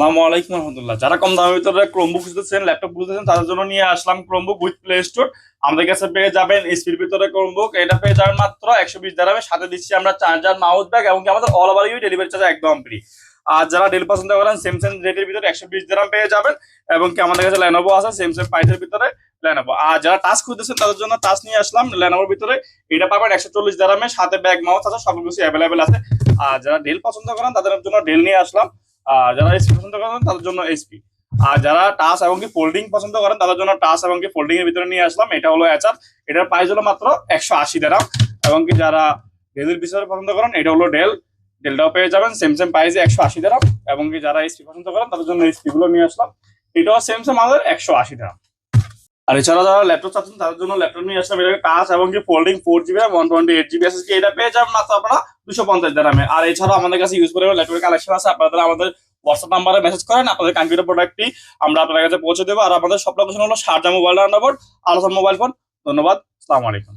আসসালামু আলাইকুম রহমতুল্লাহ। যারা কম দামের ভিতরে ক্রোমবুক খুঁজতেছেন, ল্যাপটপ খুঁজতেছেন, তাদের জন্য নিয়ে আসলাম ক্রোমবুক উইথ প্লে স্টোর। আমাদের কাছে পেয়ে যাবেন এসপির ভিতরে ক্রোমবুক, এটা পেয়ে যাবেন মাত্র 120 দিরহামে। সাথে দিচ্ছি আমরা চার্জার, মাউস ব্যাগ এবং কি আমাদের all over you delivery charge একদম ফ্রি। আর যারা ডেল পছন্দ করেন, সেম রেটের ভিতরে 120 দিরহাম পেয়ে যাবেন। এবং কি আমাদের কাছে লেনোভো আছে, সেম প্রাইসের ভিতরে লেনোভো। আর যারা টাচ খুঁজতেছেন তাদের জন্য টাচ নিয়ে আসলাম লেনোভোর ভিতরে। এটা পাবেন 140 দিরহামে, সাথে ব্যাগ, মাউস আছে, সব কিছু অ্যাভেলেবেল আছে। আর যারা ডেল পছন্দ করেন তাদের জন্য ডেল নিয়ে আসলাম। আর যারা এসপি পছন্দ করেন তাদের জন্য এসপি। আর যারা টাচ এবং কি ফোল্ডিং পছন্দ করেন তাদের জন্য টাচ এবং কি ফোল্ডিং এর ভিতরে নিয়ে আসলাম। এটা হলো এচার, এটার প্রাইস হলো মাত্র 180 দিরহাম। এবং কি যারা ডেলের বিষয়ে পছন্দ করেন, এটা হলো ডেলটাও পেয়ে যাবেন সেম প্রাইসে 180 দিরহাম। এবং কি যারা এসপি পছন্দ করেন তাদের জন্য এসপি গুলো নিয়ে আসলাম, এটাও সেম আমাদের 180 দিরহাম। আর এছাড়া যারা ল্যাপটপ চাচ্ছেন তাদের জন্য ল্যাপটপ নিয়ে আসলাম, এটা টাচ এবং কি ফোল্ডিং 4 জিবি 128 জিবি এসএসডি, এটা পেয়ে যাবেন মাত্র আপনারা 250 দিরহামে। আর এছাড়াও আমাদের কাছে ইউজ করে ল্যাপটপের কালেকশন আছে, আপনারা আমাদের হোয়াটসঅ্যাপ নাম্বারে মেসেজ করেন, আপনাদের কম্পিউটার প্রোডাক্টটি আমরা আপনাদের কাছে পৌঁছে দেবো। আর আমাদের সব লোকেশন হলো শারজা মোবাইল রান্নাবোর্ড, আলোচনা মোবাইল ফোন। ধন্যবাদ, আসসালামু আলাইকুম।